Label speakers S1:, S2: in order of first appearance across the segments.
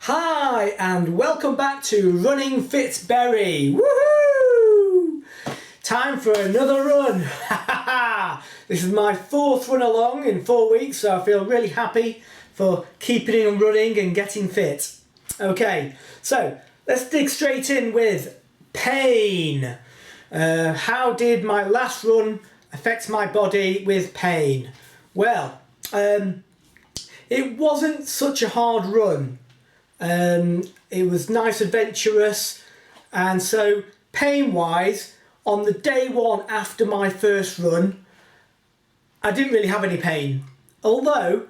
S1: Hi and welcome back to Running Fitzberry. Woohoo! Time for another run. This is my fourth run along in 4 weeks, so I feel really happy for keeping on running and getting fit. Okay, so let's dig straight in with pain. How did my last run affect my body with pain? Well, it wasn't such a hard run. It was nice, adventurous, and so pain-wise, on the day one after my first run, I didn't really have any pain. Although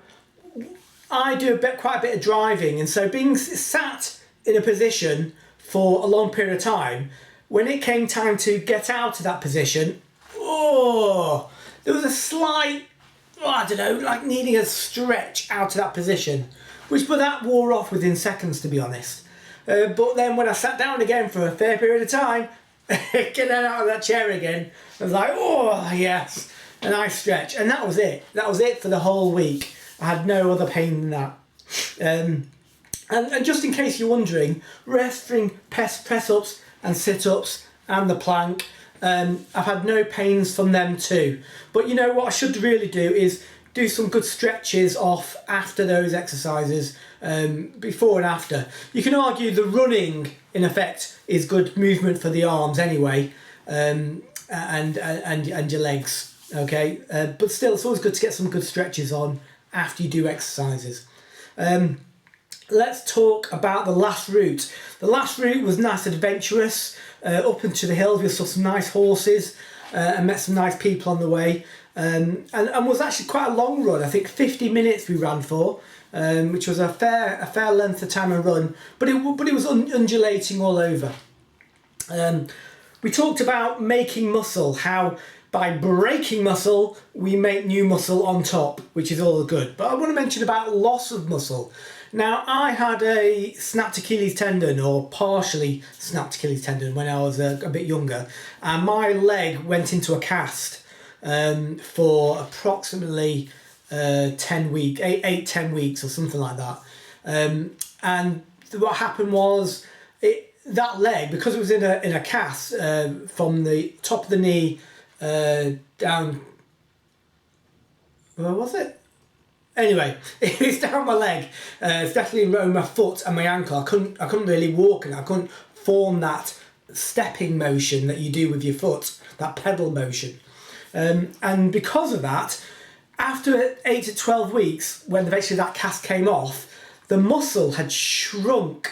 S1: I do quite a bit of driving, and so being sat in a position for a long period of time, when it came time to get out of that position, there was a slight, I don't know, like needing a stretch out of that position, but that wore off within seconds, to be honest. But then when I sat down again for a fair period of time, getting out of that chair again, I was like, oh yes, a nice stretch, and that was it. That was it for the whole week. I had no other pain than that. And just in case you're wondering, wrestling press-ups and sit-ups and the plank, I've had no pains from them too. But you know what I should really do is do some good stretches off after those exercises, before and after. You can argue the running, in effect, is good movement for the arms anyway, and your legs. Okay, but still, it's always good to get some good stretches on after you do exercises. Let's talk about the last route. The last route was nice and adventurous, up into the hills. We saw some nice horses and met some nice people on the way, and was actually quite a long run. I think 50 minutes we ran for, which was a fair length of time to run, but it was undulating all over. We talked about making muscle, how by breaking muscle we make new muscle on top, which is all good. But I want to mention about loss of muscle. Now, I had a snapped Achilles tendon, or partially snapped Achilles tendon, when I was a bit younger, and my leg went into a cast for approximately 10 weeks or something like that. And what happened was, that leg, because it was in a cast from the top of the knee down, where was it? Anyway, it's down my leg. It's definitely around my foot and my ankle. I couldn't really walk, and I couldn't form that stepping motion that you do with your foot, that pedal motion. And because of that, after 8 to 12 weeks, when eventually that cast came off, the muscle had shrunk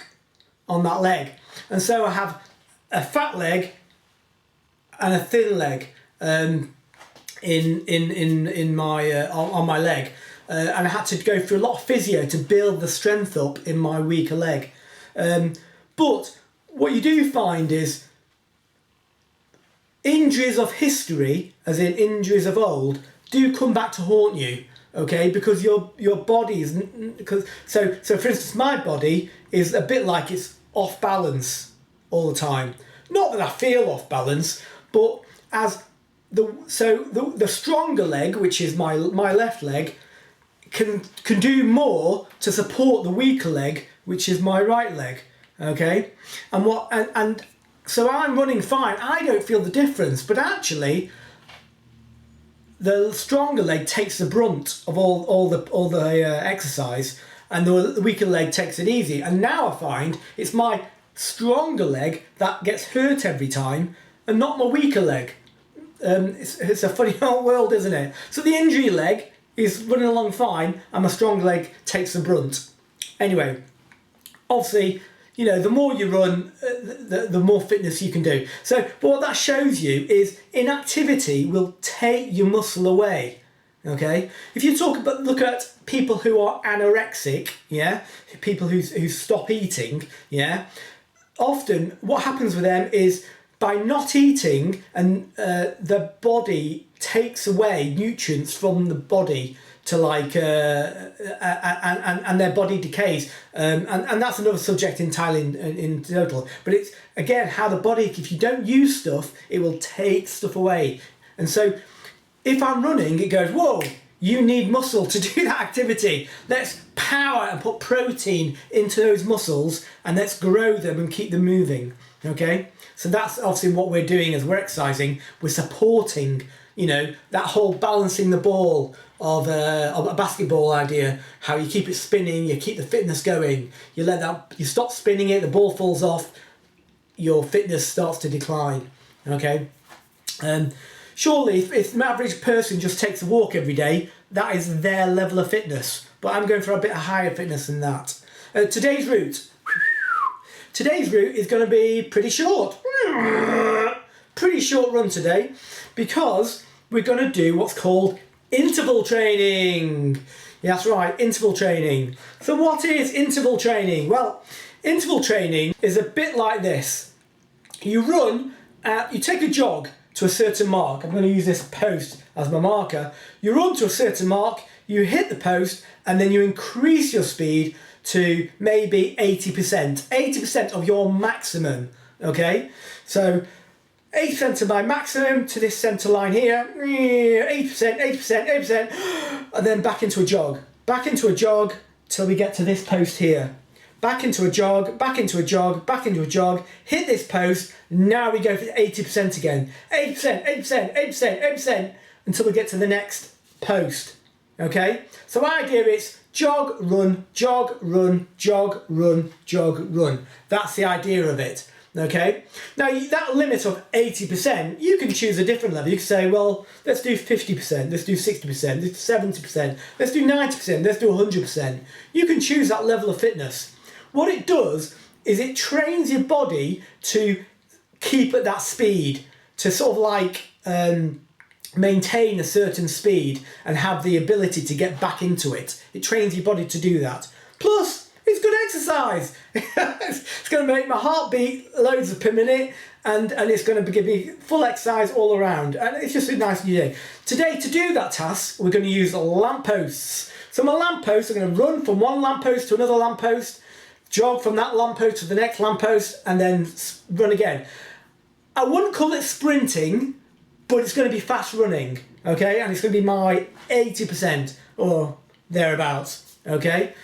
S1: on that leg, and so I have a fat leg and a thin leg in my on my leg. And I had to go through a lot of physio to build the strength up in my weaker leg. But what you do find is injuries of history, as in injuries of old, do come back to haunt you. Okay, because your body is, so for instance, my body is a bit like it's off balance all the time. Not that I feel off balance, but as the stronger leg, which is my left leg, can do more to support the weaker leg, which is my right leg. Okay, and so I'm running fine. I don't feel the difference, but actually, the stronger leg takes the brunt of all the exercise, and the weaker leg takes it easy. And now I find it's my stronger leg that gets hurt every time, and not my weaker leg. It's a funny old world, isn't it? So the injury leg is running along fine, and my strong leg takes the brunt. Anyway, obviously, you know, the more you run, the more fitness you can do. So, but what that shows you is inactivity will take your muscle away. Okay, if you look at people who are anorexic, yeah, people who stop eating, yeah, often what happens with them is, by not eating, and the body takes away nutrients from the body to and their body decays, and that's another subject entirely in total. But it's again how the body, if you don't use stuff, it will take stuff away. And so if I'm running, it goes, whoa, You need muscle to do that activity. Let's power and put protein into those muscles and let's grow them and keep them moving. Okay? So that's obviously what we're doing as we're exercising. We're supporting, that whole balancing the ball of a basketball idea. How you keep it spinning, you keep the fitness going. You stop spinning it, the ball falls off, your fitness starts to decline. Okay? Surely, if an average person just takes a walk every day, that is their level of fitness. But I'm going for a bit higher fitness than that. Today's route is going to be pretty short. Pretty short run today, because we're going to do what's called interval training. Yeah, that's right, interval training. So what is interval training? Well, interval training is a bit like this. You take a jog to a certain mark. I'm going to use this post as my marker. You run to a certain mark, you hit the post, and then you increase your speed to maybe 80%. 80% of your maximum, okay? So 80% of my maximum to this centre line here, 80%, 80%, 80%, and then back into a jog. Back into a jog till we get to this post here. Back into a jog, back into a jog, back into a jog, hit this post, now we go for 80% again. 80%, 80%, 80%, 80%, until we get to the next post, okay? So our idea is jog, run, jog, run, jog, run, jog, run. That's the idea of it, okay? Now, that limit of 80%, you can choose a different level. You can say, well, let's do 50%, let's do 60%, let's do 70%, let's do 90%, let's do 100%. You can choose that level of fitness. What it does is it trains your body to keep at that speed, to sort of like maintain a certain speed and have the ability to get back into it. It trains your body to do that. Plus, it's good exercise. It's going to make my heart beat loads per minute, and it's going to give me full exercise all around. And it's just a nice new day. Today, to do that task, we're going to use lampposts. So my lampposts are going to run from one lamppost to another lamppost, jog from that lamppost to the next lamppost, and then run again. I wouldn't call it sprinting, but it's going to be fast running, okay? And it's going to be my 80% or thereabouts, okay?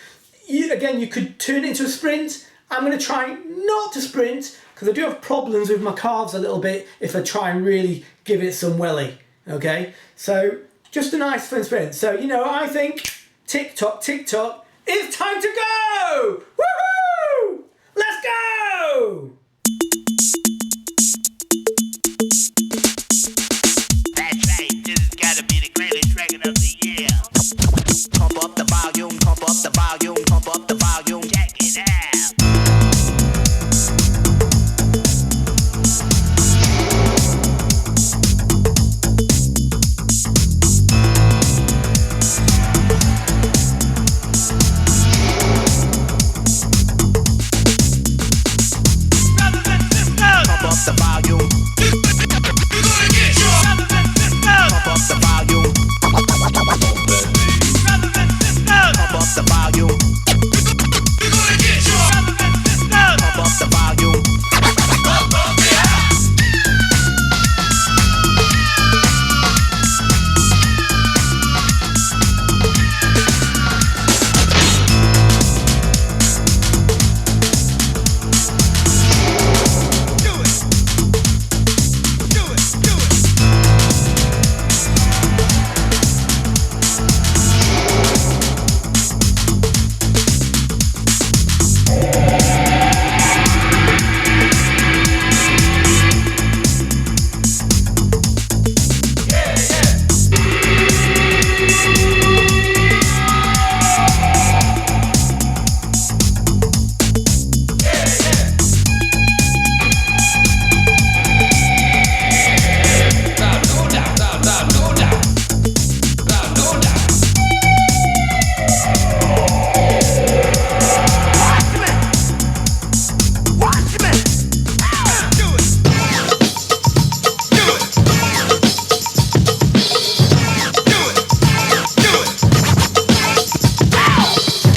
S1: You could turn it into a sprint. I'm going to try not to sprint, because I do have problems with my calves a little bit if I try and really give it some welly, okay? So just a nice fun sprint. So, I think tick-tock, tick-tock, it's time to go! Woohoo! Let's go!
S2: That's right, this has gotta be the greatest record of the year. Pump up the volume, pump up the volume, pump up the volume, check it out. The volume. Pump up the volume. Pump up the volume.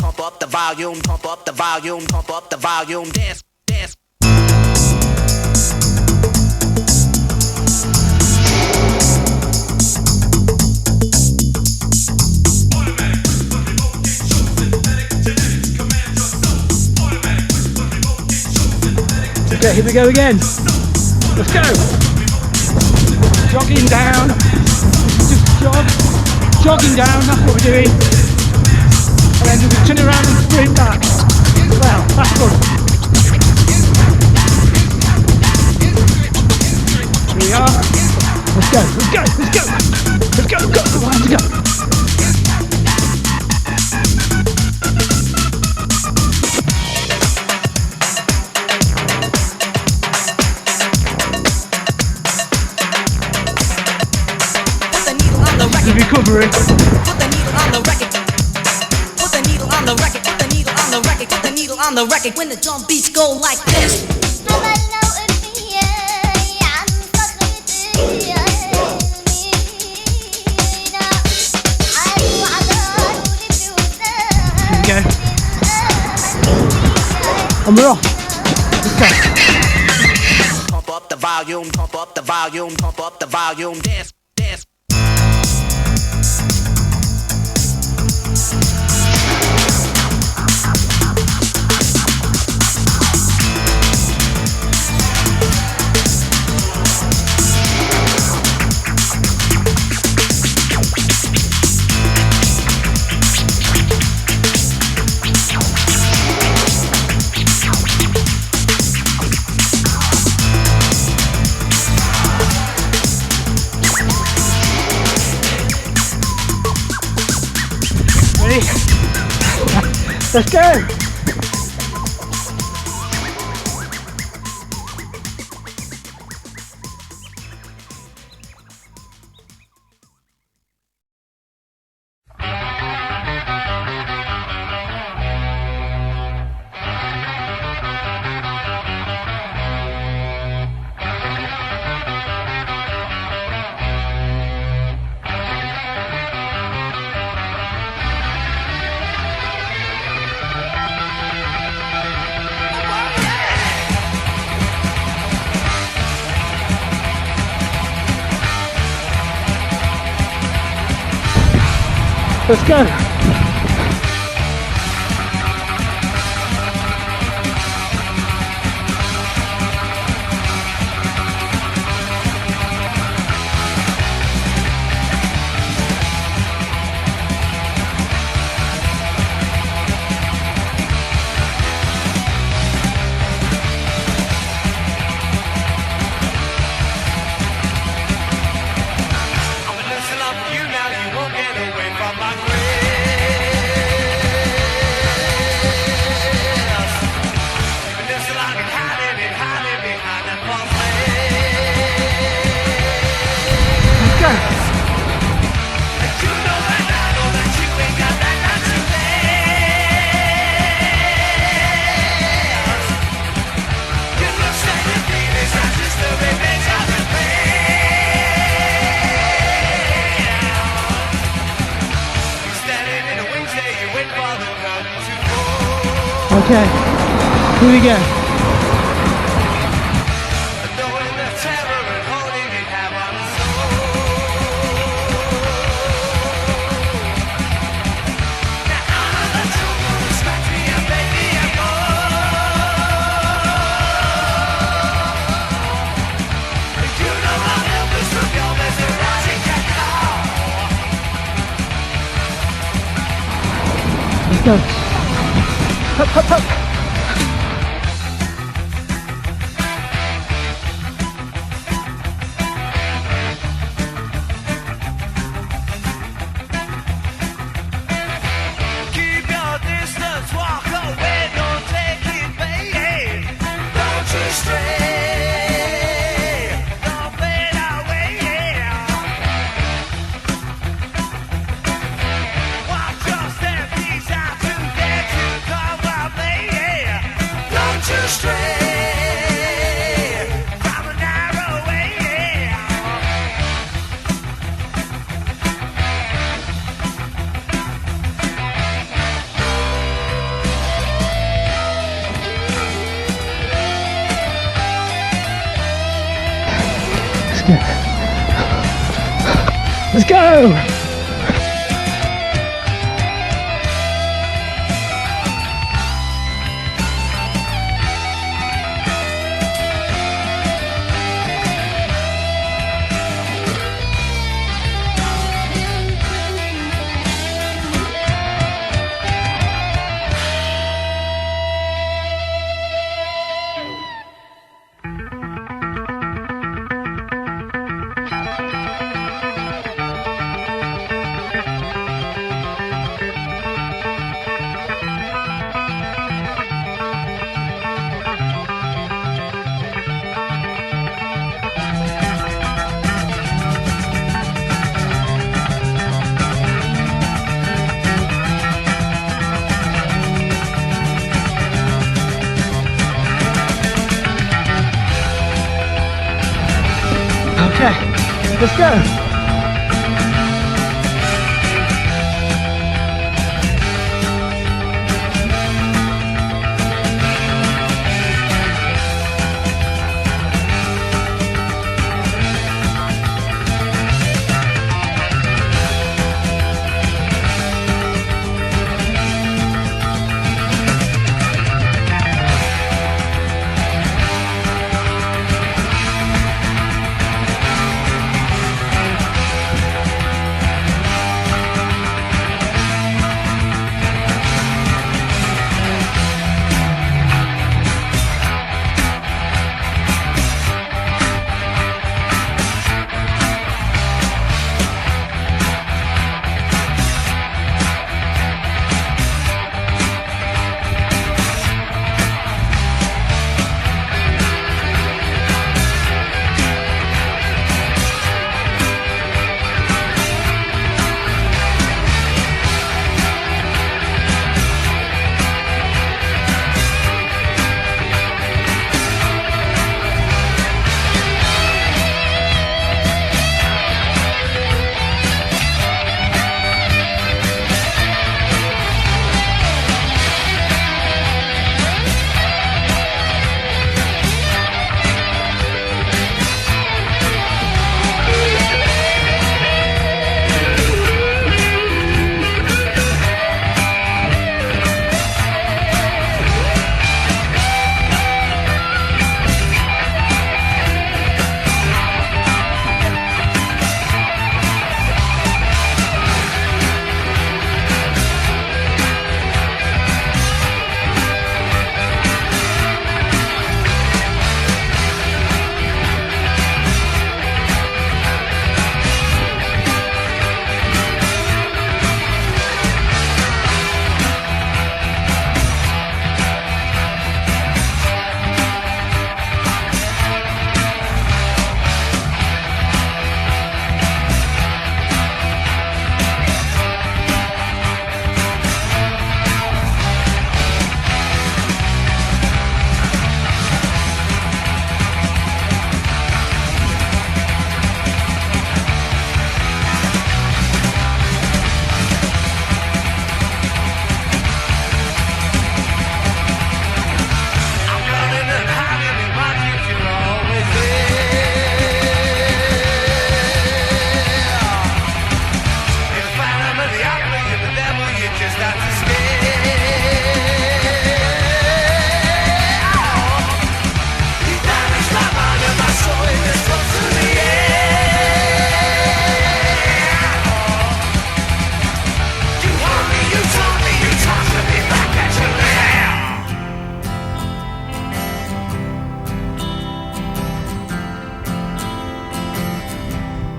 S2: Pump up the volume. Pump up the volume, pump up the volume, dance, dance.
S3: Okay, here we go again. Let's go. Jogging down. Just jogging down, that's what we're doing. And then just turn around and sprint back. Well, that's good. Here we are. Let's go, let's go, let's go. Let's go, go, come on, let's go. Recovery.
S4: Put the needle on the record. Put the needle on the record. Put the needle on the record. Put the needle on the record. When the drum beats go like this.
S3: Here we go. And we're off. Let's go.
S2: Pump up the volume, pump up the volume, pump up the volume, dance, dance.
S3: Let's go! Let's go. Okay, here we go. Let's go. Hup, hup, hup.
S2: Keep your distance, walk away, don't take it, baby. Don't you stray, don't fade away, yeah. Watch your step, these are too dead to come up, yeah. Don't you stray from a narrow way, yeah.
S3: Let's go! Let's go.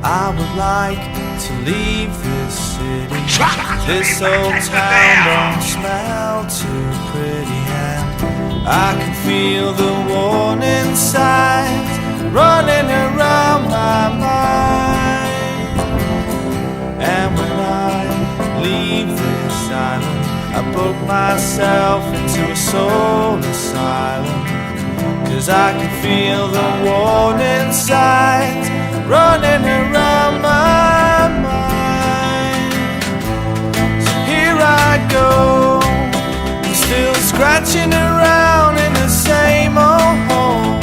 S5: I would like to leave this city. This old town don't smell too pretty, and I can feel the warning signs running around my mind. And when I leave this island, I book myself into a soul asylum, 'cause I can feel the warning signs running around my mind. So here I go, still scratching around in the same old hole.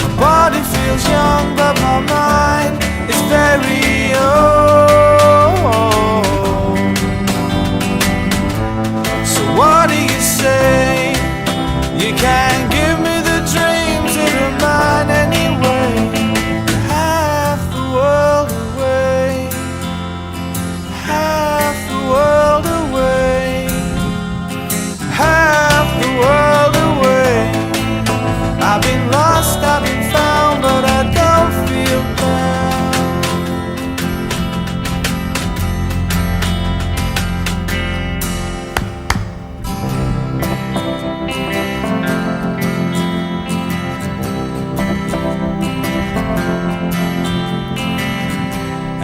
S5: My body feels young, but my mind is very old. So what do you say? You can't give me the dreams that are mine anyway. Half the world away, half the world away, half the world away. I've been lost, I've been found, but I don't feel bound.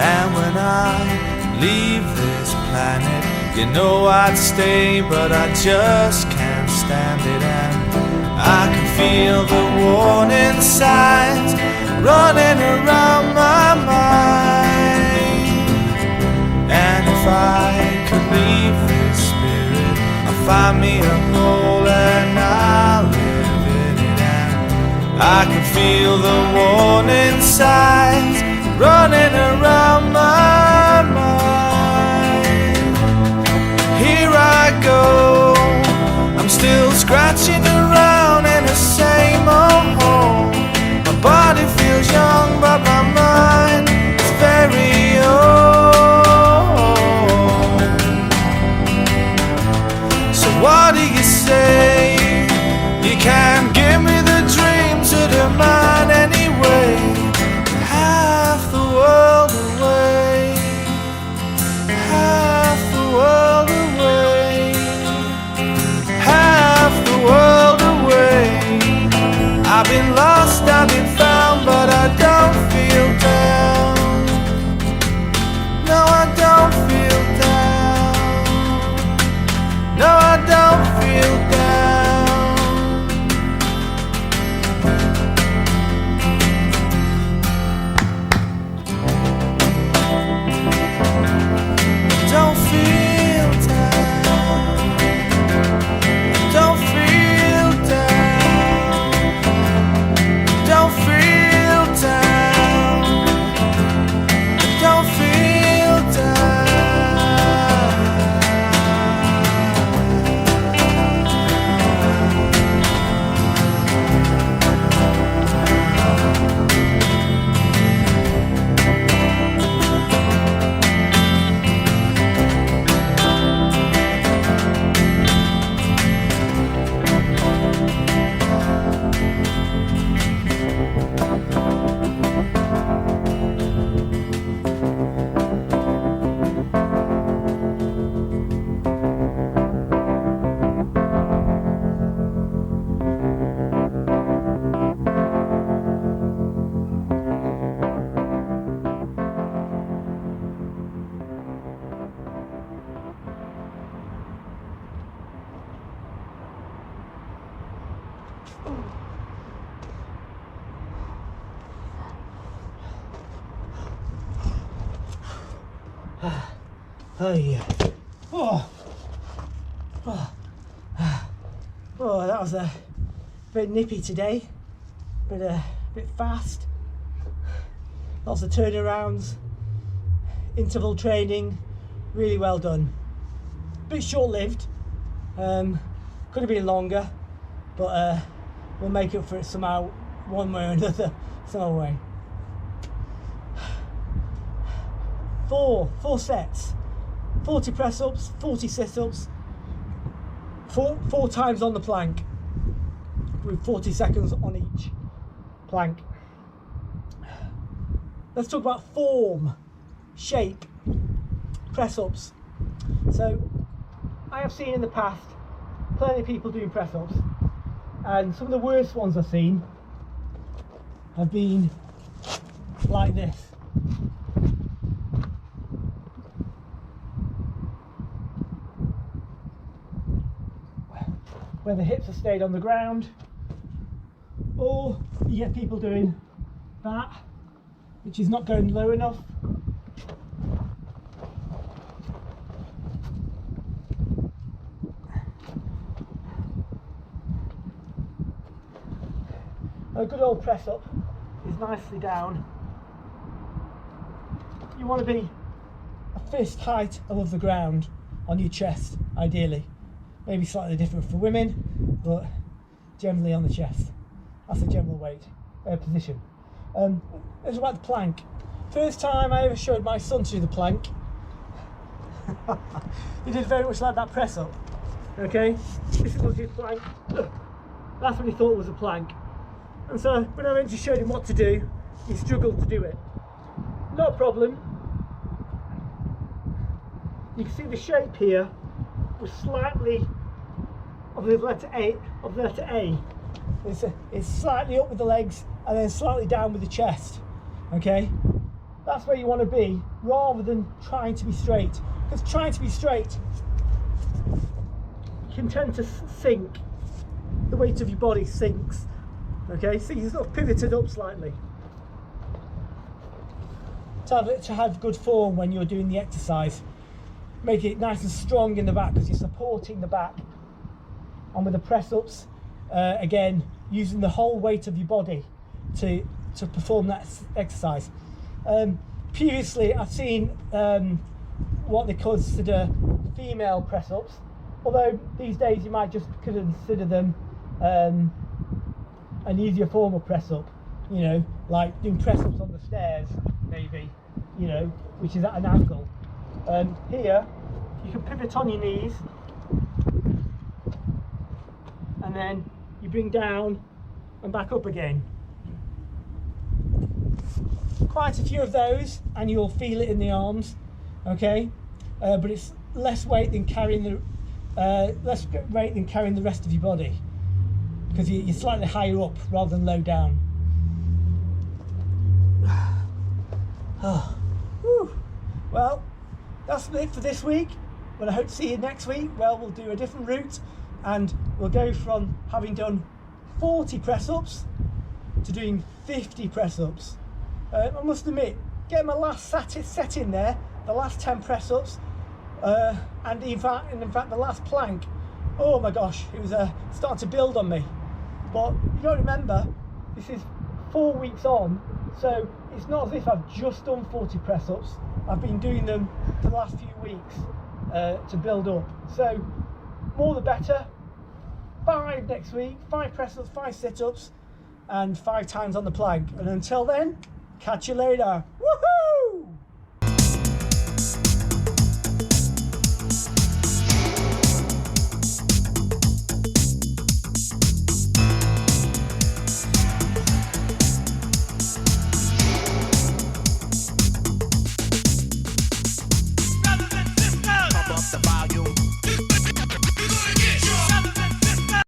S5: And when I leave this planet, you know I'd stay, but I just can't stand it. And I can feel the warning signs running around my mind. find me a hole and I'll live in it. And I can feel the warning signs running around my mind. Here I go, I'm still scratching around in the same old hole. My body feels young but my mind is very old. So what do you say? You can't give me the dreams of the mind anyway. Half the world away, half the world away, half the world away. I've been lost, I've been found, but I don't feel down. No, I don't feel down. No, I don't feel down. Don't feel down. Don't feel down. Don't feel down. Don't feel
S1: Oh yeah. Oh, that was a bit nippy today, but a bit fast. Lots of turnarounds, interval training, really well done. Bit short-lived. Could have been longer, but we'll make up for it somehow, one way or another, some other way. Four sets. 40 press-ups, 40 sit-ups, four times on the plank, with 40 seconds on each plank. Let's talk about form, shape, press-ups. So, I have seen in the past plenty of people doing press-ups, and some of the worst ones I've seen have been like this. Where the hips have stayed on the ground, or you get people doing that, which is not going low enough. A good old press up is nicely down. You want to be a fist height above the ground on your chest, ideally. Maybe slightly different for women, but generally on the chest. That's the general weight position. It's about the plank. First time I ever showed my son to do the plank, he did very much like that press up. Okay, this was his plank. That's what he thought was a plank. And so when I went to show him what to do, he struggled to do it. No problem. You can see the shape here was slightly of the letter A. It's slightly up with the legs and then slightly down with the chest. Okay, that's where you want to be, rather than trying to be straight. Because trying to be straight can tend to sink. The weight of your body sinks. Okay, so you sort of pivoted up slightly to have good form when you're doing the exercise. Make it nice and strong in the back because you're supporting the back and with the press ups, again, using the whole weight of your body to perform that exercise. Previously, I've seen what they consider female press ups, although these days you might just consider them an easier form of press up, you know, like doing press ups on the stairs, maybe, you know, which is at an angle. Here, you can pivot on your knees, and then you bring down and back up again. Quite a few of those, and you'll feel it in the arms, okay? But it's less weight than carrying the rest of your body, because you're slightly higher up rather than low down. Well, that's it for this week, but I hope to see you next week. Well, we'll do a different route, and we'll go from having done 40 press-ups to doing 50 press-ups. I must admit, getting my last set in there, the last 10 press-ups, and in fact the last plank, oh my gosh, it was starting to build on me. But you got to remember, this is 4 weeks on, so it's not as if I've just done 40 press-ups. I've been doing them for the last few weeks to build up. So more the better. 5 next week, 5 press-ups, 5 sit-ups, and 5 times on the plank. And until then, catch you later. Woohoo!